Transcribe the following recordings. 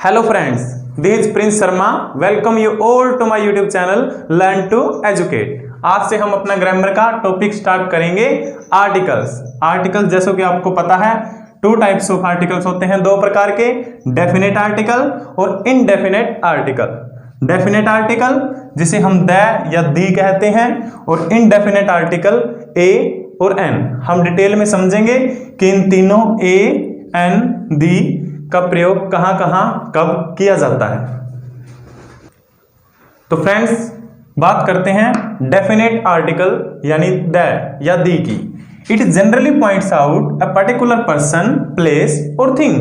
Hello friends, this is Prince Sharma. Welcome you all to my YouTube channel Learn to Educate. आज से हम अपना grammar का topic start करेंगे articles. Articles जैसे कि आपको पता है टू टाइप्स ऑफ आर्टिकल्स होते हैं, दो प्रकार के, डेफिनेट आर्टिकल और इनडेफिनेट आर्टिकल। डेफिनेट आर्टिकल जिसे हम द या दी कहते हैं और इनडेफिनेट आर्टिकल ए और एन। हम डिटेल में समझेंगे कि इन तीनों ए एन दी का प्रयोग कहां कहां कब किया जाता है। तो फ्रेंड्स बात करते हैं डेफिनेट आर्टिकल यानी द या दी की। It generally points out a particular person, place और थिंग।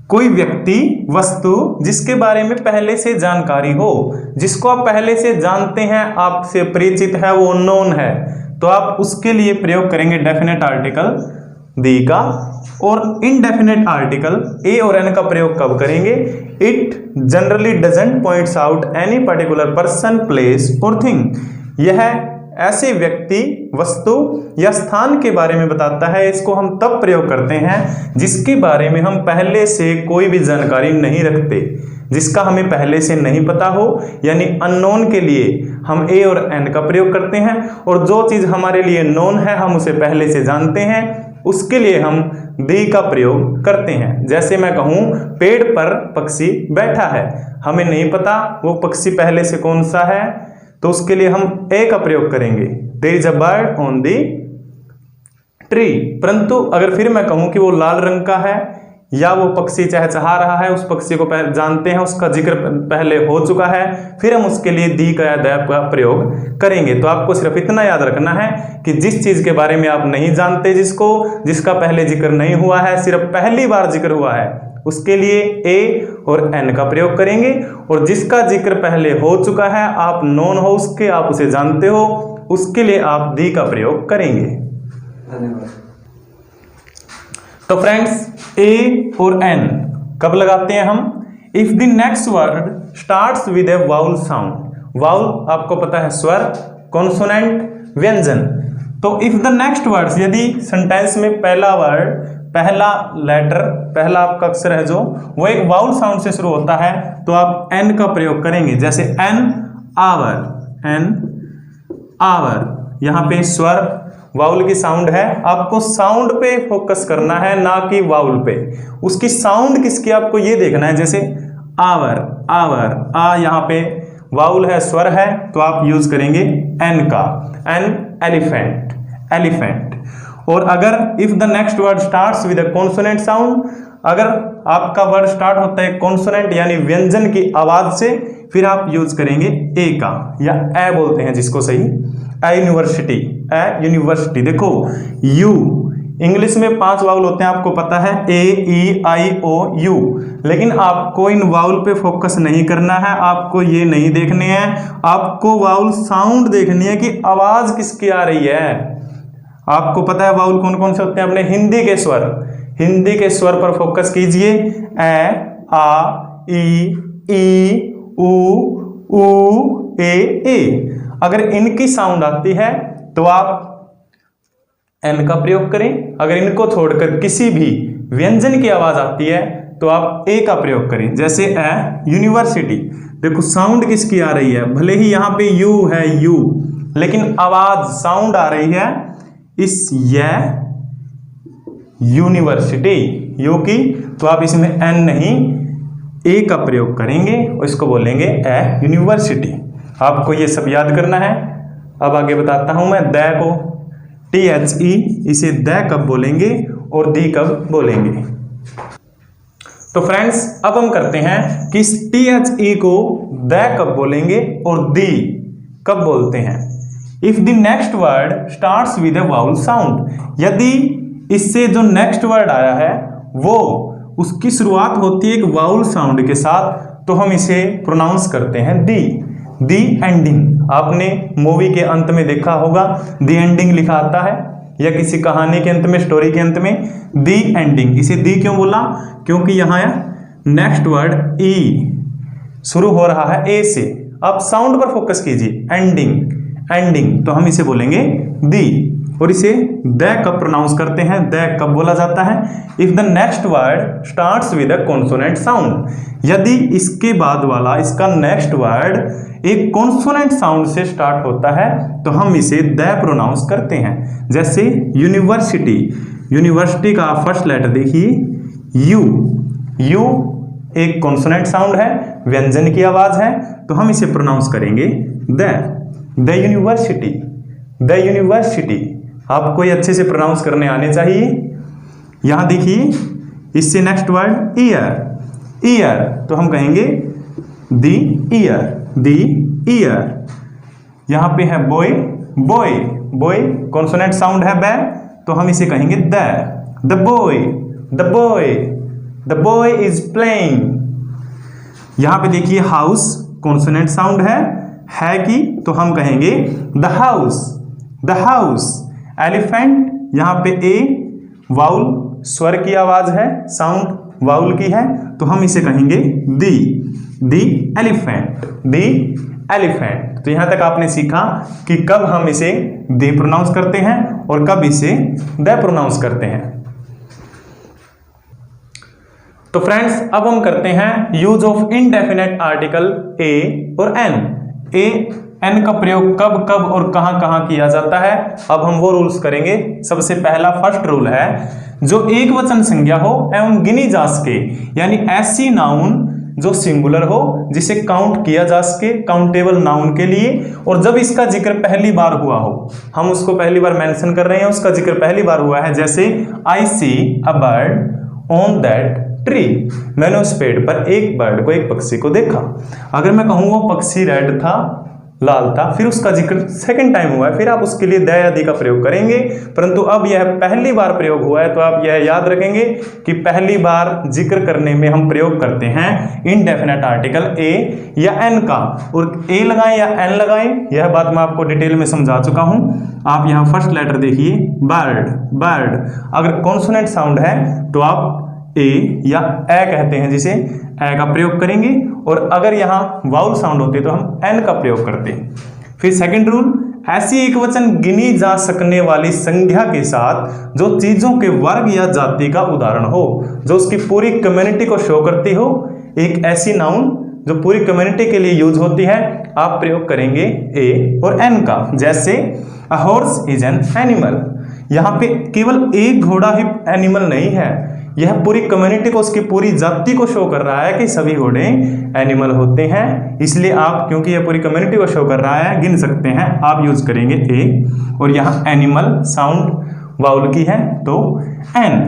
कोई व्यक्ति, वस्तु जिसके बारे में पहले से जानकारी हो, जिसको आप पहले से जानते हैं, आपसे परिचित है, वो नोन है, तो आप उसके लिए प्रयोग करेंगे डेफिनेट आर्टिकल दी का। और इनडेफिनेट आर्टिकल ए और एन का प्रयोग कब करेंगे? It generally doesn't points out any particular person, place और थिंग। यह ऐसे व्यक्ति, वस्तु या स्थान के बारे में बताता है। इसको हम तब प्रयोग करते हैं जिसके बारे में हम पहले से कोई भी जानकारी नहीं रखते, जिसका हमें पहले से नहीं पता हो, यानी अननोन के लिए हम ए और एन का प्रयोग करते हैं। और जो चीज हमारे लिए नोन है, हम उसे पहले से जानते हैं, उसके लिए हम दी का प्रयोग करते हैं। जैसे मैं कहूं पेड़ पर पक्षी बैठा है, हमें नहीं पता वो पक्षी पहले से कौन सा है, तो उसके लिए हम ए का प्रयोग करेंगे, there is a bird on the tree. परंतु अगर फिर मैं कहूं कि वो लाल रंग का है या वो पक्षी चहचहा रहा है, उस पक्षी को पहले जानते हैं, उसका जिक्र पहले हो चुका है, फिर हम उसके लिए दी का या द का प्रयोग करेंगे। तो आपको सिर्फ इतना याद रखना है कि जिस चीज के बारे में आप नहीं जानते, जिसका पहले जिक्र नहीं हुआ है, सिर्फ पहली बार जिक्र हुआ है, उसके लिए ए और एन का प्रयोग करेंगे। और जिसका जिक्र पहले हो चुका है, आप नोन हो उसके, आप उसे जानते हो, उसके लिए आप दी का प्रयोग करेंगे। धन्यवाद। तो फ्रेंड्स ए और एन कब लगाते हैं हम? If the next word starts with A vowel sound. Vowel आपको पता है स्वर, कॉन्सोनेंट, व्यंजन। तो इफ द नेक्स्ट वर्ड्स, यदि सेंटेंस में पहला वर्ड, पहला लेटर, पहला आपका अक्षर है जो वो एक वाउल साउंड से शुरू होता है, तो आप एन का प्रयोग करेंगे। जैसे एन आवर, एन आवर, यहाँ पे स्वर वाउल की साउंड है, आपको साउंड पे फोकस करना है, ना कि वाउल पे। उसकी साउंड किसकी आपको ये देखना है। जैसे आवर, आवर, आ यहाँ पे वाउल है, स्वर है, तो आप यूज करेंगे एन का। An elephant, elephant. और अगर if the next word starts with a consonant sound, अगर आपका वर्ड स्टार्ट होता है कॉन्सोनेंट यानी व्यंजन की आवाज से, फिर आप यूज करेंगे ए का, या ए बोलते हैं जिसको सही, ए यूनिवर्सिटी, ए यूनिवर्सिटी। देखो यू, इंग्लिश में 5 वाउल होते हैं, आपको पता है, ए ई आई ओ यू। लेकिन आपको इन वाउल पे फोकस नहीं करना है, आपको ये नहीं देखने हैं, आपको वाउल साउंड देखनी है कि आवाज किसकी आ रही है। आपको पता है वाउल कौन कौन से होते हैं? अपने हिंदी के स्वर, हिंदी के स्वर पर फोकस कीजिए। ए, आ, ई, उ, ए। अगर इनकी साउंड आती है तो आप एन का प्रयोग करें। अगर इनको छोड़कर किसी भी व्यंजन की आवाज आती है तो आप ए का प्रयोग करें। जैसे ए यूनिवर्सिटी, देखो साउंड किसकी आ रही है? भले ही यहाँ पे यू है, यू, लेकिन आवाज साउंड आ रही है इस ये यूनिवर्सिटी, यू की, तो आप इसमें एन नहीं ए का प्रयोग करेंगे और इसको बोलेंगे ए यूनिवर्सिटी। आपको ये सब याद करना है। अब आगे बताता हूं मैं द को, THE, इसे द कब बोलेंगे और दी कब बोलेंगे। तो फ्रेंड्स अब हम करते हैं कि इस THE को द कब बोलेंगे और दी कब बोलते हैं। If the next word starts with a vowel sound, यदि इससे जो नेक्स्ट वर्ड आया है वो उसकी शुरुआत होती है एक वाउल साउंड के साथ, तो हम इसे प्रोनाउंस करते हैं दी। दी एंडिंग, आपने मूवी के अंत में देखा होगा दी एंडिंग लिखा आता है, या किसी कहानी के अंत में, स्टोरी के अंत में दी एंडिंग। इसे दी क्यों बोला? क्योंकि यहाँ नेक्स्ट वर्ड ई शुरू हो रहा है ए से। आप साउंड पर फोकस कीजिए, एंडिंग, एंडिंग, तो हम इसे बोलेंगे दी। और इसे द कब प्रोनाउंस करते हैं, द कब बोला जाता है, if the next word starts with a consonant sound, यदि इसके बाद वाला इसका नेक्स्ट वर्ड एक कॉन्सोनेंट साउंड से स्टार्ट होता है तो हम इसे द प्रोनाउंस करते हैं। जैसे यूनिवर्सिटी, यूनिवर्सिटी का फर्स्ट लेटर देखिए यू, यू एक कॉन्सोनेंट साउंड है, व्यंजन की आवाज है, तो हम इसे प्रोनाउंस करेंगे द यूनिवर्सिटी, द यूनिवर्सिटी। आपको ये अच्छे से प्रोनाउंस करने आने चाहिए। यहां देखिए इससे नेक्स्ट वर्ड ईयर, ईयर, तो हम कहेंगे दी ईयर, दी ईयर। यहां पे है boy, boy, boy consonant sound है बै, तो हम इसे कहेंगे the boy, the boy, the boy is playing. यहां पे देखिए हाउस कॉन्सोनेंट साउंड है की, तो हम कहेंगे the house, the house. Elephant, यहां पे ए वाउल स्वर की आवाज है, साउंड वाउल की है, तो हम इसे कहेंगे दी एलिफेंट, दी एलिफेंट। तो यहां तक आपने सीखा कि कब हम इसे दी प्रोनाउंस करते हैं और कब इसे द प्रोनाउंस करते हैं। तो फ्रेंड्स अब हम करते हैं use of indefinite article a और एन। ए एन का प्रयोग कब कब और कहां कहां किया जाता है, अब हम वो रूल्स करेंगे। सबसे पहला फर्स्ट रूल है, जो एक वचन संज्ञा हो एवं गिनी जा सके, यानी ऐसी नाउन जो सिंगुलर हो, जिसे काउंट किया जा सके, काउंटेबल नाउन के लिए, और जब इसका जिक्र पहली बार हुआ हो, हम उसको पहली बार मेंशन कर रहे हैं, उसका जिक्र पहली बार हुआ है। जैसे I see a bird on that tree, मैंने उस पेड़ पर एक बर्ड को, एक पक्षी को देखा। अगर मैं कहूं वो पक्षी रेड था, लाल था, फिर उसका जिक्र सेकंड टाइम हुआ है, फिर आप उसके लिए द आदि का प्रयोग करेंगे। परंतु अब यह पहली बार प्रयोग हुआ है, तो आप यह याद रखेंगे कि पहली बार जिक्र करने में हम प्रयोग करते हैं इनडेफिनेट आर्टिकल ए या एन का, और ए लगाएं या एन लगाएं, यह बात मैं आपको डिटेल में समझा चुका हूं। आप यहां फर्स्ट लेटर देखिए बर्ड, बर्ड अगर कॉन्सोनेंट साउंड है तो आप ए या ए कहते हैं, जिसे ए का प्रयोग करेंगे, और अगर यहां वाउल साउंड होती है तो हम एन का प्रयोग करते हैं। फिर सेकंड रूल, ऐसी एक वचन गिनी जा सकने वाली संख्या के साथ जो चीजों के वर्ग या जाति का उदाहरण हो, जो उसकी पूरी कम्युनिटी को शो करती हो, एक ऐसी नाउन जो पूरी कम्युनिटी के लिए यूज होती है, आप प्रयोग करेंगे ए और एन का। जैसे a horse is an animal, यहां पे केवल एक घोड़ा ही एनिमल नहीं है, यह पूरी कम्युनिटी को, उसकी पूरी जाति को शो कर रहा है कि सभी घोड़े एनिमल होते हैं। इसलिए आप, क्योंकि यह पूरी कम्युनिटी को शो कर रहा है, गिन सकते हैं, आप यूज करेंगे ए, और यहाँ एनिमल साउंड वाउल की है तो an.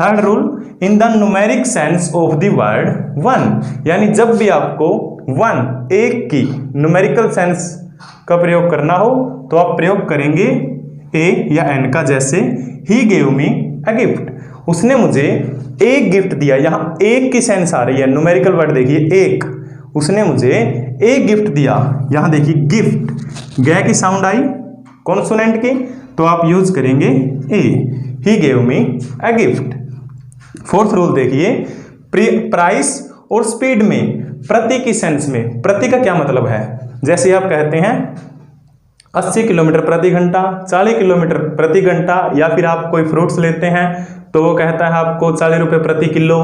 Third rule, in the numeric sense of the word one, यानी जब भी आपको वन, एक की न्यूमेरिकल सेंस का प्रयोग करना हो तो आप प्रयोग करेंगे ए या एन का। जैसे ही गेव मी अ गिफ्ट, उसने मुझे एक गिफ्ट दिया, यहां एक की सेंस आ रही है, न्यूमेरिकल वर्ड देखिए एक, उसने मुझे एक गिफ्ट दिया। यहां देखिए गिफ्ट, गे की साउंड आई कॉन्सोनेंट की, तो आप यूज करेंगे a, he gave me a gift. Fourth rule देखिए, प्राइस और स्पीड में, प्रति की सेंस में, प्रति का क्या मतलब है, जैसे आप कहते हैं 80 किलोमीटर प्रति घंटा, 40 किलोमीटर प्रति घंटा, या फिर आप कोई फ्रूट्स लेते हैं तो वो कहता है आपको 40 रुपये प्रति किलो,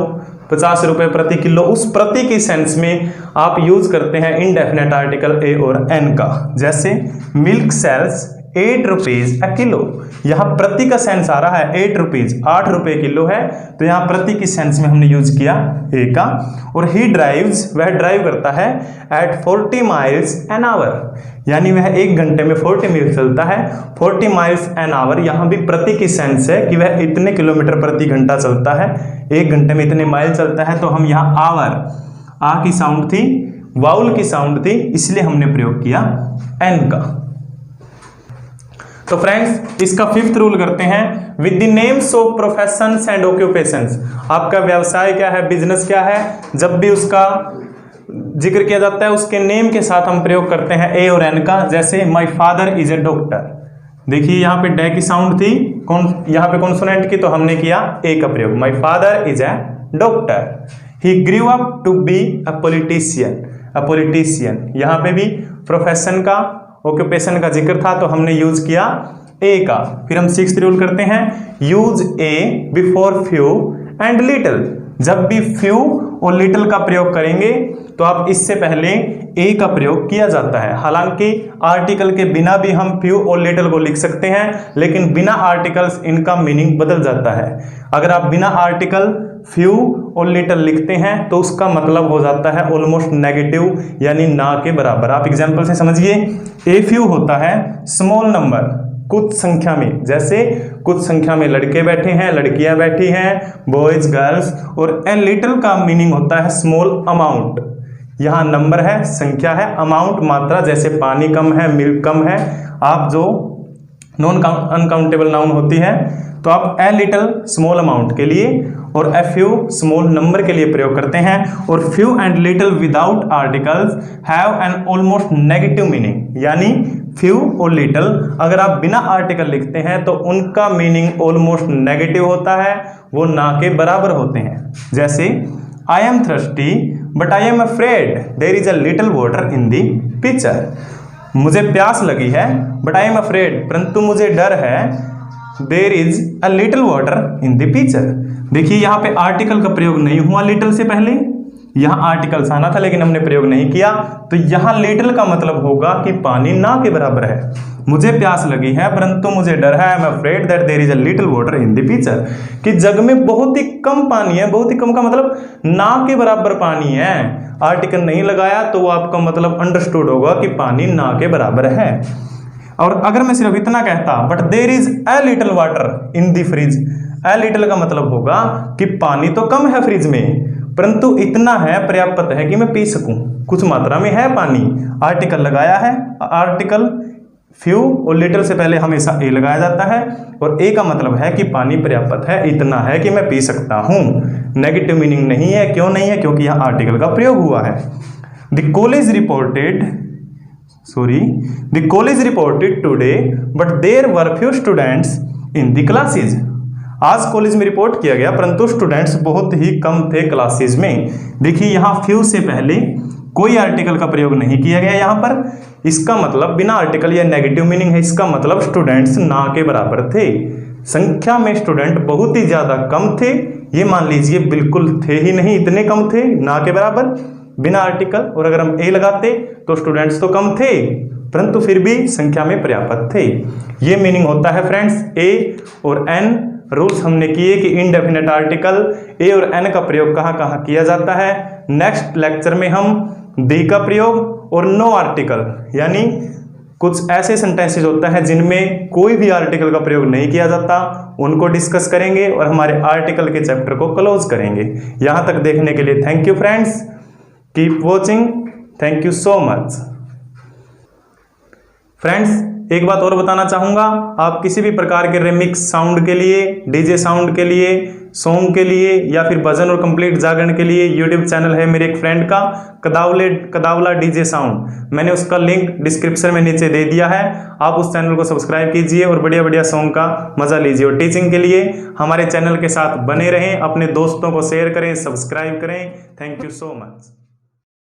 50 रुपये प्रति किलो, उस प्रति की सेंस में आप यूज करते हैं इनडेफिनेट आर्टिकल ए और एन का। जैसे milk sells 8 rupees a kilo, यहाँ प्रति का सेंस आ रहा है 8 रुपीज, 8 रुपये किलो है, तो यहाँ प्रति की सेंस में हमने यूज किया ए का। और ही ड्राइव्स, वह ड्राइव करता है एट 40 माइल्स एन आवर, यानी वह 1 घंटे में 40 मील चलता है। 40 माइल्स एन आवर, यहाँ भी प्रति की सेंस है कि वह इतने किलोमीटर प्रति घंटा चलता है, 1 घंटे में इतने माइल चलता है, तो हम यहाँ आवर, आ की साउंड थी, वाउल की साउंड थी, इसलिए हमने प्रयोग किया एन का। तो फ्रेंड्स इसका फिफ्थ रूल करते हैं, with the names of professions and occupations, आपका व्यवसाय क्या है, बिजनेस क्या है, जब भी उसका जिक्र किया जाता है उसके नेम के साथ हम प्रयोग करते हैं ए और एन का। जैसे my father is a doctor, देखिए यहाँ पे डे की साउंड थी, यहाँ पे कॉन्सोनेंट की, तो हमने किया ए का प्रयोग, my father is a doctor. He grew up to be a politician, a politician, यहाँ पे भी प्रोफेशन का ऑक्यूपेशन का जिक्र था तो हमने यूज किया ए का। फिर हम 6th रूल करते हैं, use A before few and little. जब भी फ्यू और लिटिल का प्रयोग करेंगे तो आप इससे पहले ए का प्रयोग किया जाता है। हालांकि आर्टिकल के बिना भी हम फ्यू और लिटिल को लिख सकते हैं, लेकिन बिना आर्टिकल्स इनका मीनिंग बदल जाता है। अगर आप बिना आर्टिकल फ्यू और लिटिल लिखते हैं तो उसका मतलब हो जाता है ऑलमोस्ट नेगेटिव, यानी ना के बराबर। आप एग्जाम्पल से समझिए, ए फ्यू होता है स्मॉल नंबर, कुछ संख्या में, जैसे कुछ संख्या में लड़के बैठे हैं, लड़कियां बैठी हैं, बॉयज गर्ल्स। और ए लिटिल का मीनिंग होता है स्मॉल अमाउंट। यहाँ नंबर है, संख्या है, अमाउंट मात्रा, जैसे पानी कम है, मिल्क कम है। आप जो नॉन अनकाउंटेबल नाउन होती है तो आप ए लिटिल स्मॉल अमाउंट के लिए और ए फ्यू स्मॉल नंबर के लिए प्रयोग करते हैं। और few and little without articles have an almost negative meaning, यानी फ्यू और लिटिल अगर आप बिना आर्टिकल लिखते हैं तो उनका मीनिंग ऑलमोस्ट नेगेटिव होता है, वो ना के बराबर होते हैं। जैसे I am thirsty but I am afraid there is a little water in the pitcher. मुझे प्यास लगी है बट आई एम अफ्रेड, परंतु मुझे डर है, there is a little water in the pitcher. देखिए यहाँ पे आर्टिकल का प्रयोग नहीं हुआ लिटिल से पहले, यहाँ आर्टिकल्स आना था लेकिन हमने प्रयोग नहीं किया, तो यहाँ लिटिल का मतलब होगा कि पानी ना के बराबर है। मुझे प्यास लगी है परंतु मुझे डर है, I am afraid that there is a little water in the pitcher, कि जग में बहुत ही कम पानी है। बहुत ही कम का मतलब ना के बराबर पानी है। आर्टिकल नहीं लगाया तो आपका मतलब अंडरस्टूड होगा कि पानी ना के बराबर है। और अगर मैं सिर्फ इतना कहता but there is a little water in the fridge, a little का मतलब होगा कि पानी तो कम है फ्रिज में, परंतु इतना है, पर्याप्त है कि मैं पी सकूं, कुछ मात्रा में है पानी। आर्टिकल लगाया है, आर्टिकल फ्यू और लिटिल से पहले हमेशा ए लगाया जाता है, और ए का मतलब है कि पानी पर्याप्त है, इतना है कि मैं पी सकता हूं। नेगेटिव मीनिंग नहीं है। क्यों नहीं है? क्योंकि यह आर्टिकल का प्रयोग हुआ है। The college reported today but there were few students in the classes. आज कॉलेज में रिपोर्ट किया गया परंतु स्टूडेंट्स बहुत ही कम थे क्लासेज में। देखिए यहाँ फ्यू से पहले कोई आर्टिकल का प्रयोग नहीं किया गया यहाँ पर, इसका मतलब बिना आर्टिकल या नेगेटिव मीनिंग है। इसका मतलब स्टूडेंट्स ना के बराबर थे, संख्या में स्टूडेंट बहुत ही ज्यादा कम थे। ये मान लीजिए बिल्कुल थे ही नहीं, इतने कम थे ना के बराबर बिना आर्टिकल। और अगर हम ए लगाते तो स्टूडेंट्स तो कम थे परंतु फिर भी संख्या में पर्याप्त थे। ये मीनिंग होता है फ्रेंड्स ए और एन। रूल्स हमने किए कि इनडेफिनेट आर्टिकल ए और एन का प्रयोग कहाँ कहाँ किया जाता है। नेक्स्ट लेक्चर में हम दी का प्रयोग और नो आर्टिकल, यानी कुछ ऐसे सेंटेंसेस होता है जिनमें कोई भी आर्टिकल का प्रयोग नहीं किया जाता, उनको डिस्कस करेंगे और हमारे आर्टिकल के चैप्टर को क्लोज करेंगे। यहाँ तक देखने के लिए thank you friends, keep watching, thank you so much friends. एक बात और बताना चाहूंगा, आप किसी भी प्रकार के रिमिक्स साउंड के लिए, डीजे साउंड के लिए, सॉन्ग के लिए या फिर भजन और कंप्लीट जागरण के लिए यूट्यूब चैनल है मेरे एक फ्रेंड का, कदावला डीजे साउंड। मैंने उसका लिंक डिस्क्रिप्शन में नीचे दे दिया है। आप उस चैनल को सब्सक्राइब कीजिए और बढ़िया बढ़िया सॉन्ग का मजा लीजिए। और टीचिंग के लिए हमारे चैनल के साथ बने रहें, अपने दोस्तों को शेयर करें, सब्सक्राइब करें। Thank you so much.